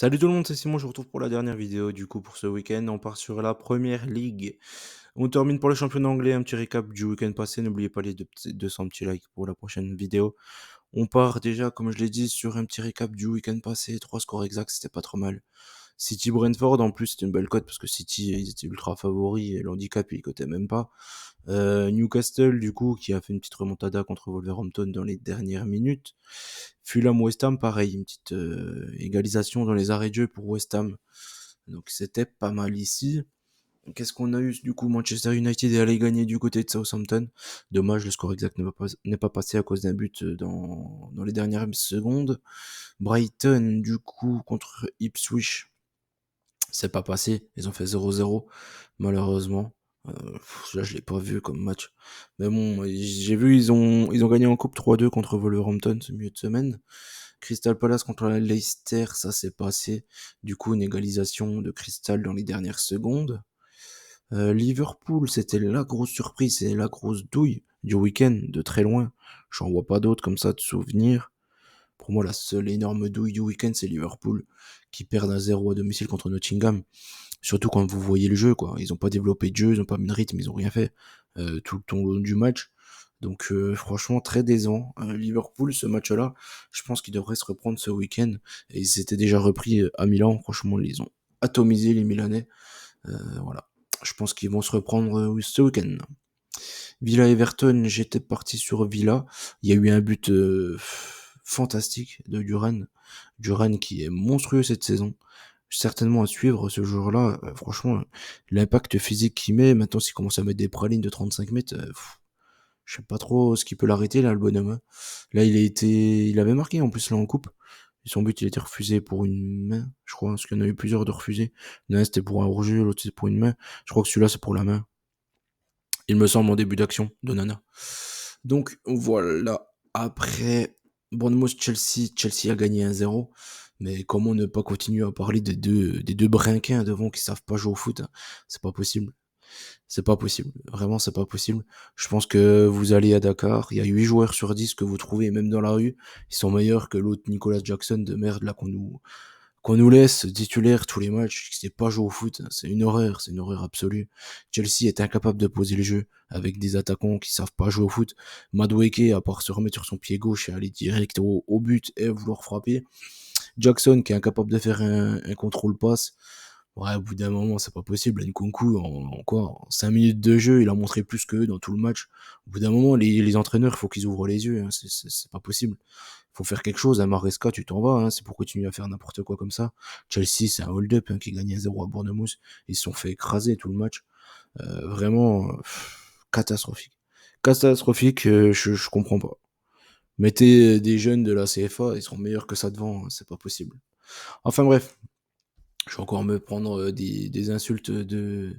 Salut tout le monde, c'est Simon, je vous retrouve pour la dernière vidéo du coup pour ce week-end. On part sur la première ligue. On termine pour le championnat anglais, un petit récap du week-end passé. N'oubliez pas les 200 petits likes pour la prochaine vidéo. On part déjà, comme je l'ai dit, sur un petit récap du week-end passé. Trois scores exacts, c'était pas trop mal. City Brentford, en plus, c'était une belle cote parce que City, ils étaient ultra favoris et l'handicap, ils cotaient même pas. Newcastle, du coup, qui a fait une petite remontada contre Wolverhampton dans les dernières minutes. Fulham West Ham, pareil, une petite égalisation dans les arrêts de jeu pour West Ham. Donc c'était pas mal ici. Qu'est-ce qu'on a eu du coup? Manchester United est allé gagner du côté de Southampton. Dommage, le score exact n'est pas passé à cause d'un but dans les dernières secondes. Brighton, du coup, contre Ipswich, c'est pas passé. Ils ont fait 0-0, malheureusement. Là, je l'ai pas vu comme match. Mais bon, j'ai vu, ils ont gagné en coupe 3-2 contre Wolverhampton ce milieu de semaine. Crystal Palace contre la Leicester, ça s'est passé. Du coup, une égalisation de Crystal dans les dernières secondes. Liverpool, c'était la grosse surprise, c'est la grosse douille du week-end, de très loin. J'en vois pas d'autres comme ça de souvenirs. Pour moi, la seule énorme douille du week-end, c'est Liverpool, qui perd 1-0 à domicile contre Nottingham. Surtout quand vous voyez le jeu, quoi. Ils ont pas développé de jeu, ils ont pas mis de rythme, ils ont rien fait tout le long du match. Donc franchement, très décevant. Liverpool, ce match-là, je pense qu'ils devraient se reprendre ce week-end. Et ils s'étaient déjà repris à Milan. Franchement, ils ont atomisé les Milanais. Voilà. Je pense qu'ils vont se reprendre ce week-end. Villa Everton, j'étais parti sur Villa. Il y a eu un but fantastique de Duran. Duran qui est monstrueux cette saison. Certainement à suivre ce joueur-là. Franchement, l'impact physique qu'il met, maintenant s'il commence à mettre des pralines de 35 mètres, je sais pas trop ce qui peut l'arrêter là, le bonhomme, hein. Là, il avait marqué en plus là en coupe. Et son but, il a été refusé pour une main, je crois, parce qu'il y en a eu plusieurs de refusés. L'un c'était pour un hors-jeu, l'autre c'était pour une main. Je crois que celui-là c'est pour la main. Il me semble en début d'action de Nana. Donc voilà. Après Bournemouth-Chelsea, Chelsea a gagné 1-0. Mais comment ne pas continuer à parler des deux brinquins devant qui savent pas jouer au foot, hein. C'est pas possible. C'est pas possible. Vraiment, c'est pas possible. Je pense que vous allez à Dakar, il y a 8 joueurs sur 10 que vous trouvez, même dans la rue, ils sont meilleurs que l'autre Nicolas Jackson de merde là qu'on nous laisse titulaire tous les matchs, qui sait pas jouer au foot. C'est une horreur absolue. Chelsea est incapable de poser le jeu avec des attaquants qui savent pas jouer au foot. Madueke, à part se remettre sur son pied gauche et aller direct au but et vouloir frapper. Jackson qui est incapable de faire un contrôle passe. Ouais, au bout d'un moment, c'est pas possible. Nkunku, en 5 minutes de jeu, il a montré plus qu'eux dans tout le match. Au bout d'un moment, les entraîneurs, il faut qu'ils ouvrent les yeux, hein. C'est pas possible. Faut faire quelque chose. À Maresca, tu t'en vas, hein. C'est pour continuer à faire n'importe quoi comme ça. Chelsea, c'est un hold-up, hein, qui gagne 1-0 à Bournemouth. Ils se sont fait écraser tout le match. Vraiment, catastrophique. Catastrophique, je comprends pas. Mettez des jeunes de la CFA, ils seront meilleurs que ça devant, hein, c'est pas possible. Enfin bref, je vais encore me prendre des insultes de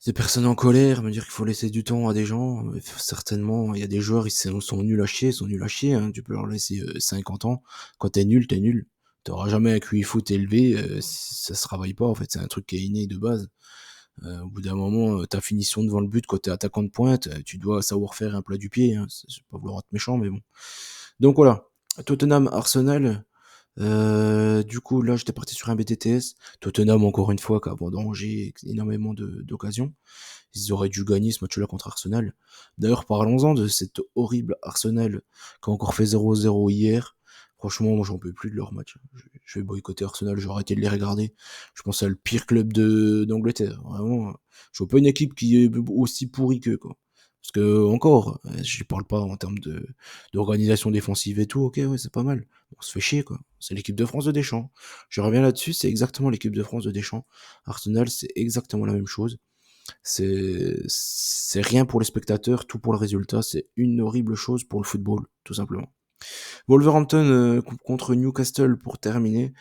des personnes en colère, me dire qu'il faut laisser du temps à des gens. Certainement, il y a des joueurs, ils sont nuls à chier, ils sont nuls à chier, hein. Tu peux leur laisser 50 ans. Quand t'es nul, t'es nul. T'auras jamais un QI foot élevé, ça se travaille pas, en fait, c'est un truc qui est inné de base. Au bout d'un moment, ta finition devant le but, quand t'es attaquant de pointe, tu dois savoir faire un plat du pied, hein. Je vais pas vouloir être méchant, mais bon. Donc voilà. Tottenham, Arsenal. Du coup, là, j'étais parti sur un BTTS. Tottenham, encore une fois, qui a vendangé énormément d'occasions. Ils auraient dû gagner ce match-là contre Arsenal. D'ailleurs, parlons-en de cet horrible Arsenal qui a encore fait 0-0 hier. Franchement, moi, j'en peux plus de leur match. Je vais boycotter Arsenal, je vais arrêter de les regarder. Je pense que c'est le pire club d'Angleterre. Vraiment, je vois pas une équipe qui est aussi pourrie qu'eux, quoi. Parce que, encore, je parle pas en termes d'organisation défensive et tout, ok, ouais, c'est pas mal. On se fait chier, quoi. C'est l'équipe de France de Deschamps. Je reviens là-dessus, c'est exactement l'équipe de France de Deschamps. Arsenal, c'est exactement la même chose. C'est rien pour les spectateurs, tout pour le résultat. C'est une horrible chose pour le football, tout simplement. Wolverhampton contre Newcastle pour terminer.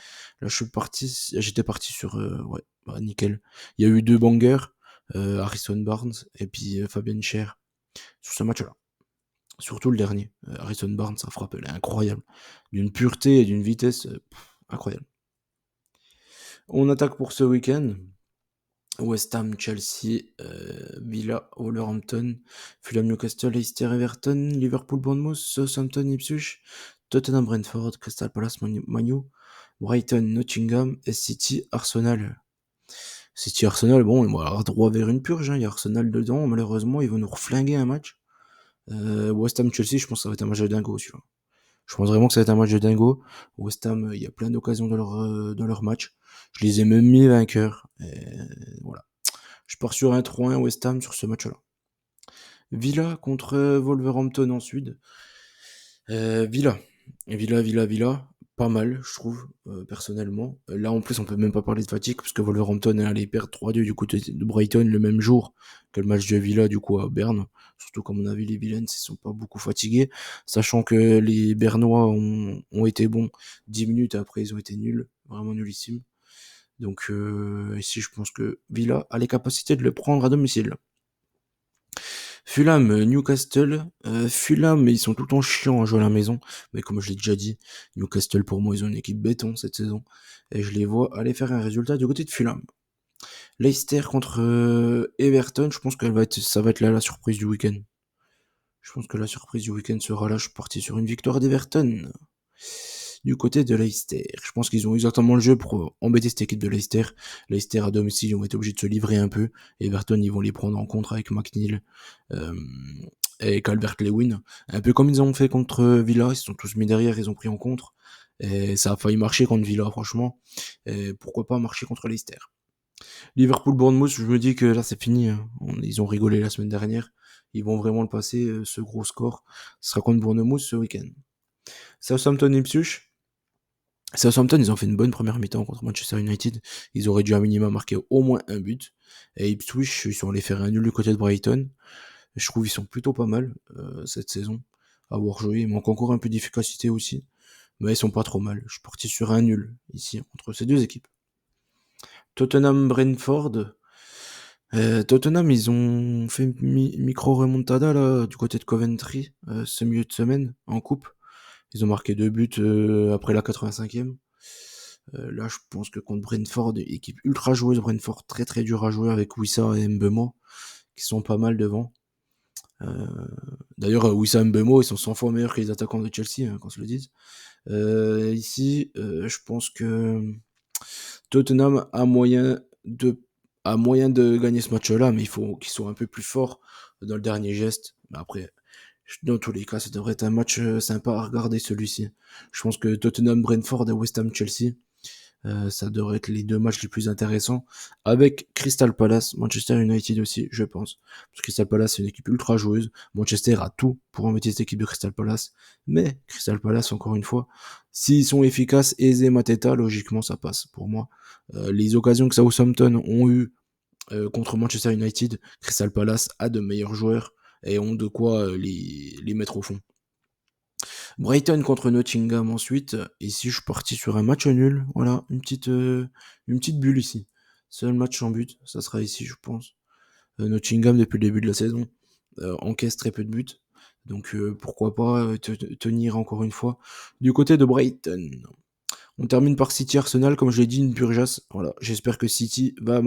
Là, j'étais parti sur, ouais, bah, nickel. Il y a eu deux bangers, Harrison Barnes et puis Fabian Schär sur ce match-là. Surtout le dernier. Harrison Barnes, sa frappe, elle est incroyable. D'une pureté et d'une vitesse incroyable. On attaque pour ce week-end. West Ham, Chelsea, Villa, Wolverhampton, Fulham, Newcastle, Leicester, Everton, Liverpool, Bournemouth, Southampton, Ipswich, Tottenham, Brentford, Crystal Palace, Manu. Brighton, Nottingham et City, Arsenal. City, Arsenal, bon, on va avoir droit vers une purge, hein. Il y a Arsenal dedans, malheureusement, ils vont nous reflinguer un match. West Ham, Chelsea, je pense que ça va être un match de dingo, celui-là. Je pense vraiment que ça va être un match de dingo. West Ham, il y a plein d'occasions dans leur match. Je les ai même mis vainqueurs. Et voilà. Je pars sur un 3-1 West Ham sur ce match-là. Villa contre Wolverhampton ensuite. Villa. Villa. Pas mal, je trouve, personnellement. Là, en plus, on peut même pas parler de fatigue, parce que Wolverhampton est allé perdre 3-2 du côté de Brighton le même jour que le match de Villa, du coup, à Berne. Surtout, comme on a vu, les Villains, ils sont pas beaucoup fatigués. Sachant que les Bernois ont été bons 10 minutes, après, ils ont été nuls. Vraiment nullissimes. Donc, ici, je pense que Villa a les capacités de le prendre à domicile. Fulham, Newcastle. Fulham, ils sont tout le temps chiants à jouer à la maison. Mais comme je l'ai déjà dit, Newcastle, pour moi, ils ont une équipe béton cette saison. Et je les vois aller faire un résultat du côté de Fulham. Leicester contre Everton, je pense ça va être là la surprise du week-end. Je pense que la surprise du week-end sera là. Je suis parti sur une victoire d'Everton. Du côté de Leicester, je pense qu'ils ont exactement le jeu pour embêter cette équipe de Leicester. Leicester à domicile, ils vont être obligés de se livrer un peu. Everton, ils vont les prendre en contre avec McNeil euh, et Calvert-Lewin. Un peu comme ils ont fait contre Villa, ils se sont tous mis derrière, ils ont pris en contre. Et ça a failli marcher contre Villa, franchement. Et pourquoi pas marcher contre Leicester. Liverpool-Bournemouth, je me dis que là c'est fini, hein. Ils ont rigolé la semaine dernière. Ils vont vraiment le passer, ce gros score. Ce sera contre Bournemouth ce week-end. Southampton-Ipswich. Southampton, ils ont fait une bonne première mi-temps contre Manchester United. Ils auraient dû à minima marquer au moins un but. Et Ipswich, ils sont allés faire un nul du côté de Brighton. Je trouve qu'ils sont plutôt pas mal cette saison à avoir joué. Il manque encore un peu d'efficacité aussi. Mais ils sont pas trop mal. Je suis parti sur un nul ici entre ces deux équipes. Tottenham-Brentford. Tottenham, ils ont fait une micro-remontada là, du côté de Coventry ce milieu de semaine en coupe. Ils ont marqué 2 buts après la 85e. Là, je pense que contre Brentford, équipe ultra joueuse, Brentford très très dur à jouer avec Wissa et Mbemo, qui sont pas mal devant. D'ailleurs, Wissa et Mbemo, ils sont 100 fois meilleurs que les attaquants de Chelsea, hein, qu'on se le dise. Ici, je pense que Tottenham a moyen de gagner ce match-là, mais il faut qu'ils soient un peu plus forts dans le dernier geste. Mais après, dans tous les cas, ça devrait être un match sympa à regarder celui-ci. Je pense que Tottenham, Brentford et West Ham, Chelsea, ça devrait être les deux matchs les plus intéressants. Avec Crystal Palace, Manchester United aussi, je pense. Parce que Crystal Palace, c'est une équipe ultra joueuse. Manchester a tout pour embêter cette équipe de Crystal Palace. Mais Crystal Palace, encore une fois, s'ils sont efficaces, aisés Mateta, logiquement, ça passe pour moi. Les occasions que Southampton ont eues contre Manchester United, Crystal Palace a de meilleurs joueurs et ont de quoi les mettre au fond. Brighton contre Nottingham ensuite. Ici, je suis parti sur un match nul. Voilà, une petite bulle ici. Seul match en but, ça sera ici, je pense. Nottingham, depuis le début de la saison, encaisse très peu de buts. Donc, pourquoi pas tenir encore une fois du côté de Brighton. On termine par City Arsenal, comme je l'ai dit, une burgeasse. Voilà, j'espère que City va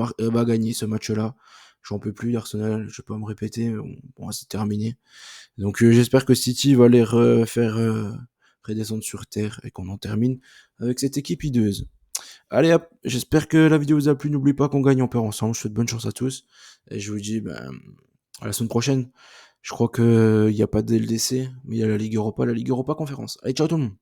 gagner ce match-là. J'en peux plus d'Arsenal, je vais pas me répéter, bon, c'est terminé. Donc j'espère que City va les faire redescendre sur terre et qu'on en termine avec cette équipe hideuse. Allez hop, j'espère que la vidéo vous a plu. N'oubliez pas qu'on gagne, on perd ensemble. Je souhaite bonne chance à tous. Et je vous dis à la semaine prochaine. Je crois qu'il n'y a pas de LDC, mais il y a la Ligue Europa Conférence. Allez, ciao tout le monde.